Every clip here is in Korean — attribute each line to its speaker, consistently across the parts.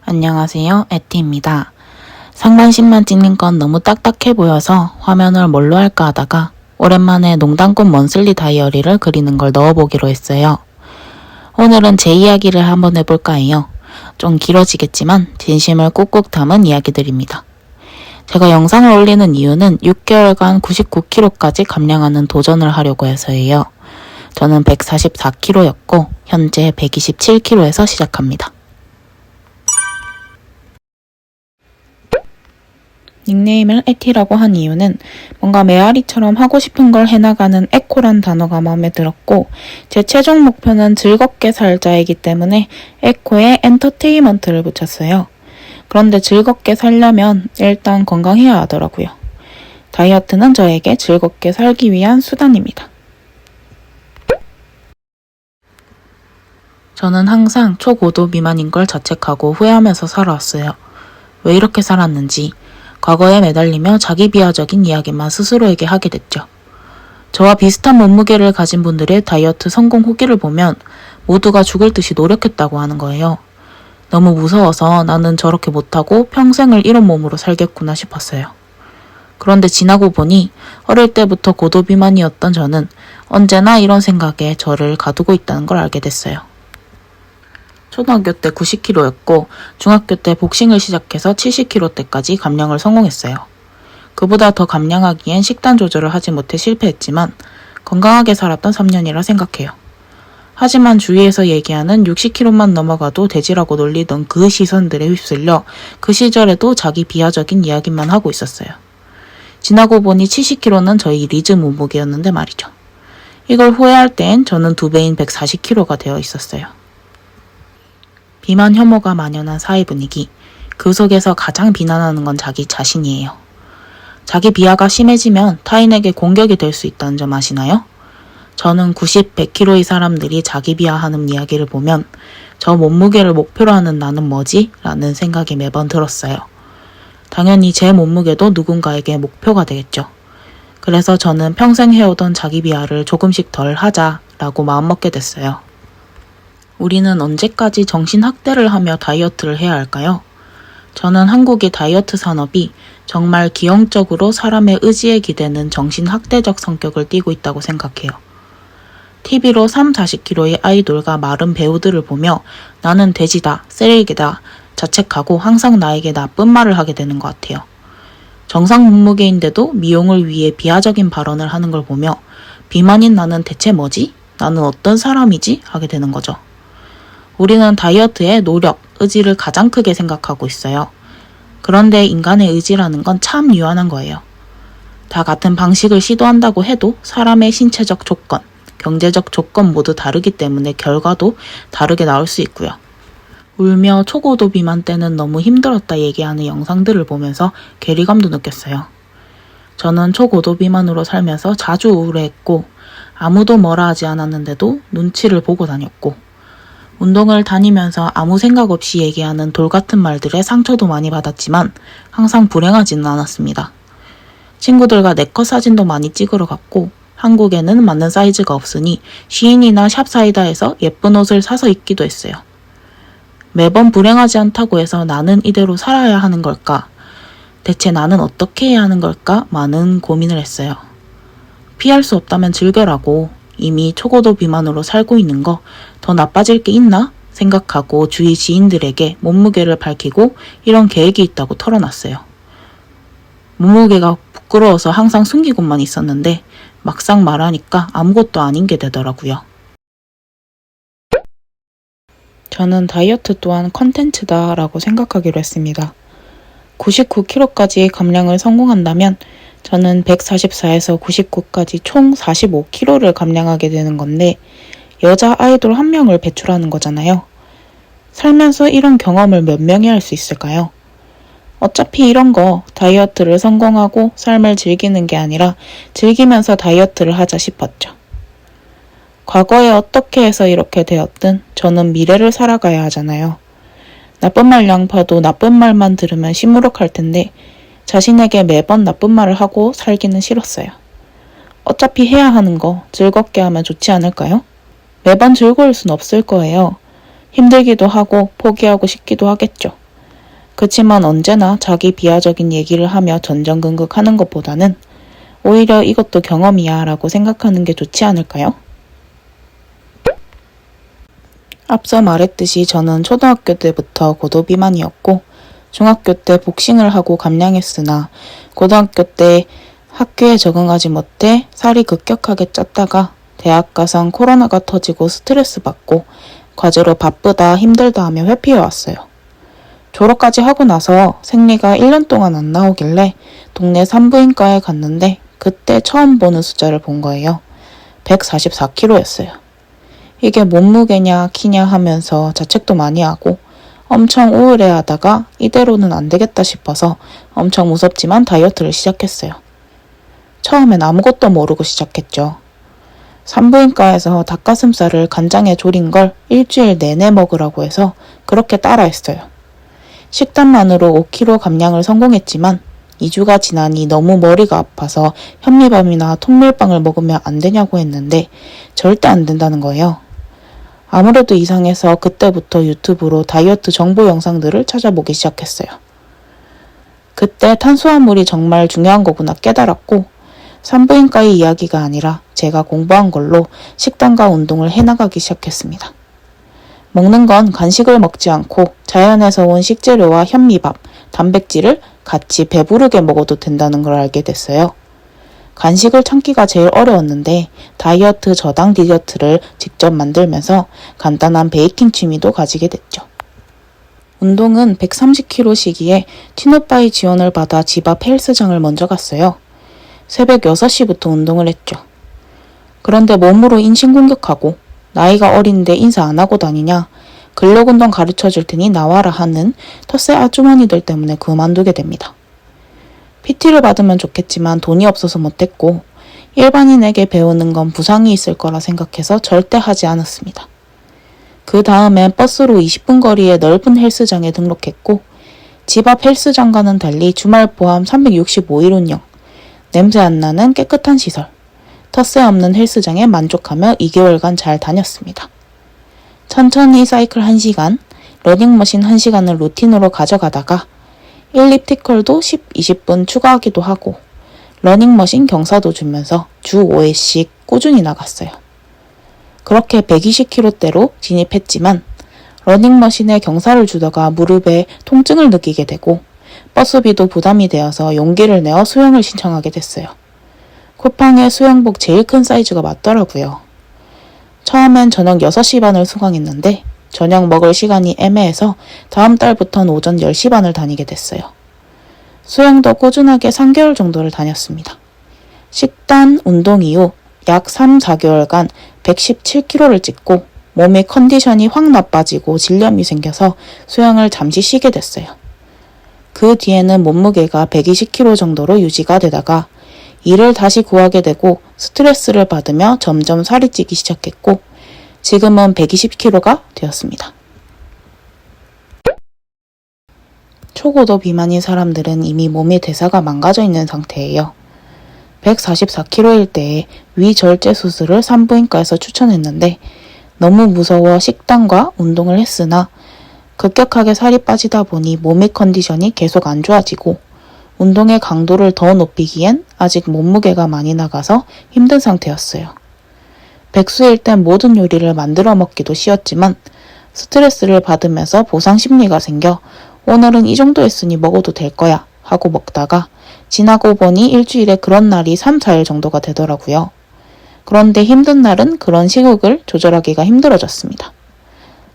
Speaker 1: 안녕하세요, 에티입니다. 상반신만 찍는 건 너무 딱딱해 보여서 화면을 뭘로 할까 하다가 오랜만에 농담꾼 먼슬리 다이어리를 그리는 걸 넣어보기로 했어요. 오늘은 제 이야기를 한번 해볼까 해요. 좀 길어지겠지만 진심을 꾹꾹 담은 이야기들입니다. 제가 영상을 올리는 이유는 6개월간 99kg까지 감량하는 도전을 하려고 해서예요. 저는 144kg였고 현재 127kg에서 시작합니다. 닉네임을 에티라고 한 이유는 뭔가 메아리처럼 하고 싶은 걸 해나가는 에코란 단어가 마음에 들었고 제 최종 목표는 즐겁게 살자이기 때문에 에코에 엔터테인먼트를 붙였어요. 그런데 즐겁게 살려면 일단 건강해야 하더라고요. 다이어트는 저에게 즐겁게 살기 위한 수단입니다. 저는 항상 초고도 비만인 걸 자책하고 후회하면서 살아왔어요. 왜 이렇게 살았는지 과거에 매달리며 자기 비하적인 이야기만 스스로에게 하게 됐죠. 저와 비슷한 몸무게를 가진 분들의 다이어트 성공 후기를 보면 모두가 죽을 듯이 노력했다고 하는 거예요. 너무 무서워서 나는 저렇게 못하고 평생을 이런 몸으로 살겠구나 싶었어요. 그런데 지나고 보니 어릴 때부터 고도 비만이었던 저는 언제나 이런 생각에 저를 가두고 있다는 걸 알게 됐어요. 초등학교 때 90kg였고 중학교 때 복싱을 시작해서 70kg대까지 감량을 성공했어요. 그보다 더 감량하기엔 식단 조절을 하지 못해 실패했지만 건강하게 살았던 3년이라 생각해요. 하지만 주위에서 얘기하는 60kg만 넘어가도 돼지라고 놀리던 그 시선들에 휩쓸려 그 시절에도 자기 비하적인 이야기만 하고 있었어요. 지나고 보니 70kg는 저희 리즈 몸무게였는데 말이죠. 이걸 후회할 땐 저는 2배인 140kg가 되어 있었어요. 비만 혐오가 만연한 사회 분위기, 그 속에서 가장 비난하는 건 자기 자신이에요. 자기 비하가 심해지면 타인에게 공격이 될 수 있다는 점 아시나요? 저는 90, 100kg의 사람들이 자기 비하하는 이야기를 보면 저 몸무게를 목표로 하는 나는 뭐지? 라는 생각이 매번 들었어요. 당연히 제 몸무게도 누군가에게 목표가 되겠죠. 그래서 저는 평생 해오던 자기 비하를 조금씩 덜 하자라고 마음먹게 됐어요. 우리는 언제까지 정신학대를 하며 다이어트를 해야 할까요? 저는 한국의 다이어트 산업이 정말 기형적으로 사람의 의지에 기대는 정신학대적 성격을 띠고 있다고 생각해요. TV로 3, 40kg의 아이돌과 마른 배우들을 보며 나는 돼지다, 쓰레기다 자책하고 항상 나에게 나쁜 말을 하게 되는 것 같아요. 정상 몸무게인데도 미용을 위해 비하적인 발언을 하는 걸 보며 비만인 나는 대체 뭐지? 나는 어떤 사람이지? 하게 되는 거죠. 우리는 다이어트의 노력, 의지를 가장 크게 생각하고 있어요. 그런데 인간의 의지라는 건 참 유한한 거예요. 다 같은 방식을 시도한다고 해도 사람의 신체적 조건, 경제적 조건 모두 다르기 때문에 결과도 다르게 나올 수 있고요. 울며 초고도 비만 때는 너무 힘들었다 얘기하는 영상들을 보면서 괴리감도 느꼈어요. 저는 초고도 비만으로 살면서 자주 우울해했고 아무도 뭐라 하지 않았는데도 눈치를 보고 다녔고 운동을 다니면서 아무 생각 없이 얘기하는 돌 같은 말들에 상처도 많이 받았지만 항상 불행하지는 않았습니다. 친구들과 네컷 사진도 많이 찍으러 갔고 한국에는 맞는 사이즈가 없으니 시인이나 샵사이다에서 예쁜 옷을 사서 입기도 했어요. 매번 불행하지 않다고 해서 나는 이대로 살아야 하는 걸까? 대체 나는 어떻게 해야 하는 걸까? 많은 고민을 했어요. 피할 수 없다면 즐겨라고 이미 초고도 비만으로 살고 있는 거 더 나빠질 게 있나? 생각하고 주위 지인들에게 몸무게를 밝히고 이런 계획이 있다고 털어놨어요. 몸무게가 부끄러워서 항상 숨기고만 있었는데 막상 말하니까 아무것도 아닌 게 되더라고요. 저는 다이어트 또한 컨텐츠다 라고 생각하기로 했습니다. 99kg까지 감량을 성공한다면 저는 144에서 99까지 총 45kg를 감량하게 되는 건데 여자 아이돌 한 명을 배출하는 거잖아요. 살면서 이런 경험을 몇 명이 할 수 있을까요? 어차피 이런 거 다이어트를 성공하고 삶을 즐기는 게 아니라 즐기면서 다이어트를 하자 싶었죠. 과거에 어떻게 해서 이렇게 되었든 저는 미래를 살아가야 하잖아요. 나쁜 말 양파도 나쁜 말만 들으면 시무룩할 텐데 자신에게 매번 나쁜 말을 하고 살기는 싫었어요. 어차피 해야 하는 거 즐겁게 하면 좋지 않을까요? 매번 즐거울 순 없을 거예요. 힘들기도 하고 포기하고 싶기도 하겠죠. 그치만 언제나 자기 비하적인 얘기를 하며 전전긍긍하는 것보다는 오히려 이것도 경험이야 라고 생각하는 게 좋지 않을까요? 앞서 말했듯이 저는 초등학교 때부터 고도비만이었고 중학교 때 복싱을 하고 감량했으나 고등학교 때 학교에 적응하지 못해 살이 급격하게 쪘다가 대학 가선 코로나가 터지고 스트레스 받고 과제로 바쁘다 힘들다 하며 회피해왔어요. 졸업까지 하고 나서 생리가 1년 동안 안 나오길래 동네 산부인과에 갔는데 그때 처음 보는 숫자를 본 거예요. 144kg였어요. 이게 몸무게냐 키냐 하면서 자책도 많이 하고 엄청 우울해하다가 이대로는 안 되겠다 싶어서 엄청 무섭지만 다이어트를 시작했어요. 처음엔 아무것도 모르고 시작했죠. 산부인과에서 닭가슴살을 간장에 졸인 걸 일주일 내내 먹으라고 해서 그렇게 따라했어요. 식단만으로 5kg 감량을 성공했지만 2주가 지나니 너무 머리가 아파서 현미밥이나 통밀빵을 먹으면 안 되냐고 했는데 절대 안 된다는 거예요. 아무래도 이상해서 그때부터 유튜브로 다이어트 정보 영상들을 찾아보기 시작했어요. 그때 탄수화물이 정말 중요한 거구나 깨달았고 산부인과의 이야기가 아니라 제가 공부한 걸로 식단과 운동을 해나가기 시작했습니다. 먹는 건 간식을 먹지 않고 자연에서 온 식재료와 현미밥, 단백질을 같이 배부르게 먹어도 된다는 걸 알게 됐어요. 간식을 참기가 제일 어려웠는데 다이어트 저당 디저트를 직접 만들면서 간단한 베이킹 취미도 가지게 됐죠. 운동은 130kg 시기에 친오빠의 지원을 받아 집 앞 헬스장을 먼저 갔어요. 새벽 6시부터 운동을 했죠. 그런데 몸으로 인신공격하고 나이가 어린데 인사 안 하고 다니냐, 근력운동 가르쳐줄 테니 나와라 하는 텃세 아주머니들 때문에 그만두게 됩니다. PT를 받으면 좋겠지만 돈이 없어서 못했고 일반인에게 배우는 건 부상이 있을 거라 생각해서 절대 하지 않았습니다. 그 다음엔 버스로 20분 거리의 넓은 헬스장에 등록했고 집 앞 헬스장과는 달리 주말 포함 365일 운영, 냄새 안 나는 깨끗한 시설, 텃세 없는 헬스장에 만족하며 2개월간 잘 다녔습니다. 천천히 사이클 1시간, 러닝머신 1시간을 루틴으로 가져가다가 일리프티컬도 10, 20분 추가하기도 하고 러닝머신 경사도 주면서 주 5회씩 꾸준히 나갔어요. 그렇게 120kg대로 진입했지만 러닝머신에 경사를 주다가 무릎에 통증을 느끼게 되고 버스비도 부담이 되어서 용기를 내어 수영을 신청하게 됐어요. 쿠팡에 수영복 제일 큰 사이즈가 맞더라고요. 처음엔 저녁 6시 반을 수강했는데 저녁 먹을 시간이 애매해서 다음 달부터는 오전 10시 반을 다니게 됐어요. 수영도 꾸준하게 3개월 정도를 다녔습니다. 식단, 운동 이후 약 3, 4개월간 117kg를 찌고 몸의 컨디션이 확 나빠지고 질염이 생겨서 수영을 잠시 쉬게 됐어요. 그 뒤에는 몸무게가 120kg 정도로 유지가 되다가 일을 다시 구하게 되고 스트레스를 받으며 점점 살이 찌기 시작했고 지금은 120kg가 되었습니다. 초고도 비만인 사람들은 이미 몸의 대사가 망가져 있는 상태예요. 144kg일 때에 위절제 수술을 산부인과에서 추천했는데 너무 무서워 식단과 운동을 했으나 급격하게 살이 빠지다 보니 몸의 컨디션이 계속 안 좋아지고 운동의 강도를 더 높이기엔 아직 몸무게가 많이 나가서 힘든 상태였어요. 백수일 땐 모든 요리를 만들어 먹기도 쉬웠지만 스트레스를 받으면서 보상 심리가 생겨 오늘은 이 정도 했으니 먹어도 될 거야 하고 먹다가 지나고 보니 일주일에 그런 날이 3, 4일 정도가 되더라고요. 그런데 힘든 날은 그런 식욕을 조절하기가 힘들어졌습니다.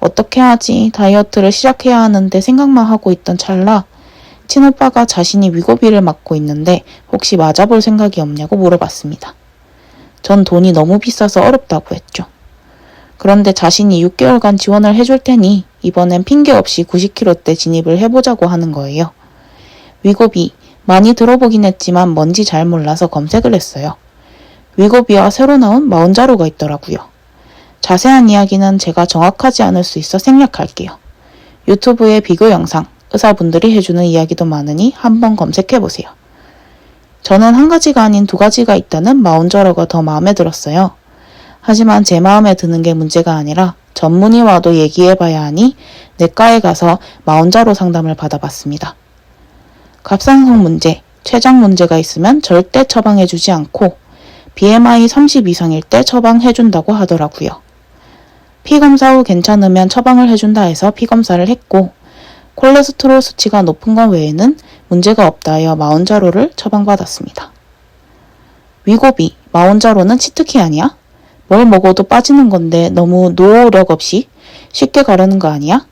Speaker 1: 어떻게 하지? 다이어트를 시작해야 하는데 생각만 하고 있던 찰나 친오빠가 자신이 위고비를 맞고 있는데 혹시 맞아볼 생각이 없냐고 물어봤습니다. 전 돈이 너무 비싸서 어렵다고 했죠. 그런데 자신이 6개월간 지원을 해줄 테니 이번엔 핑계 없이 90kg대 진입을 해보자고 하는 거예요. 위고비 많이 들어보긴 했지만 뭔지 잘 몰라서 검색을 했어요. 위고비와 새로 나온 마운자로가 있더라고요. 자세한 이야기는 제가 정확하지 않을 수 있어 생략할게요. 유튜브에 비교 영상, 의사분들이 해주는 이야기도 많으니 한번 검색해보세요. 저는 한 가지가 아닌 두 가지가 있다는 마운자로가 더 마음에 들었어요. 하지만 제 마음에 드는 게 문제가 아니라 전문의와도 얘기해봐야 하니 내과에 가서 마혼자로 상담을 받아봤습니다. 갑상선 문제, 췌장 문제가 있으면 절대 처방해주지 않고 BMI 30 이상일 때 처방해준다고 하더라고요. 피검사 후 괜찮으면 처방을 해준다 해서 피검사를 했고 콜레스테롤 수치가 높은 것 외에는 문제가 없다 하여 마혼자로를 처방받았습니다. 위고비, 마혼자로는 치트키 아니야? 뭘 먹어도 빠지는 건데 너무 노력 없이 쉽게 가려는 거 아니야?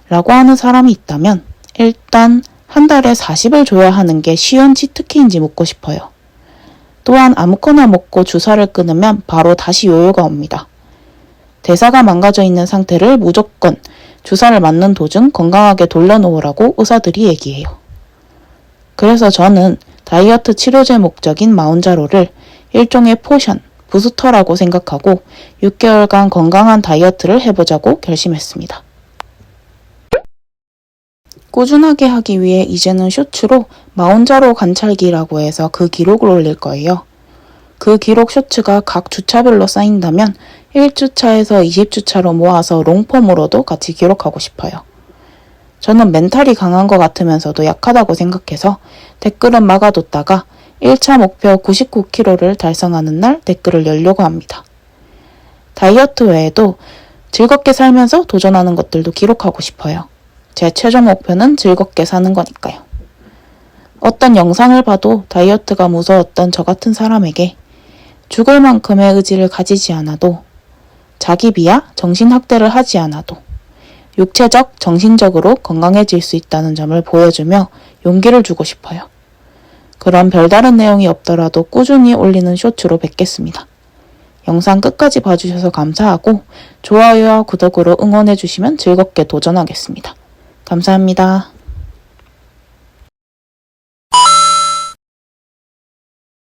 Speaker 1: 라고 하는 사람이 있다면 일단 한 달에 40을 줘야 하는 게 쉬운 치트키인지 묻고 싶어요. 또한 아무거나 먹고 주사를 끊으면 바로 다시 요요가 옵니다. 대사가 망가져 있는 상태를 무조건 주사를 맞는 도중 건강하게 돌려놓으라고 의사들이 얘기해요. 그래서 저는 다이어트 치료제 목적인 마혼자로를 일종의 포션, 부스터라고 생각하고 6개월간 건강한 다이어트를 해보자고 결심했습니다. 꾸준하게 하기 위해 이제는 쇼츠로 마혼자로 관찰기라고 해서 그 기록을 올릴 거예요. 그 기록 쇼츠가 각 주차별로 쌓인다면 1주차에서 20주차로 모아서 롱폼으로도 같이 기록하고 싶어요. 저는 멘탈이 강한 것 같으면서도 약하다고 생각해서 댓글은 막아뒀다가 1차 목표 99kg를 달성하는 날 댓글을 열려고 합니다. 다이어트 외에도 즐겁게 살면서 도전하는 것들도 기록하고 싶어요. 제 최종 목표는 즐겁게 사는 거니까요. 어떤 영상을 봐도 다이어트가 무서웠던 저 같은 사람에게 죽을 만큼의 의지를 가지지 않아도 자기 비하, 정신학대를 하지 않아도 육체적, 정신적으로 건강해질 수 있다는 점을 보여주며 용기를 주고 싶어요. 그럼 별다른 내용이 없더라도 꾸준히 올리는 쇼츠로 뵙겠습니다. 영상 끝까지 봐주셔서 감사하고 좋아요와 구독으로 응원해주시면 즐겁게 도전하겠습니다. 감사합니다.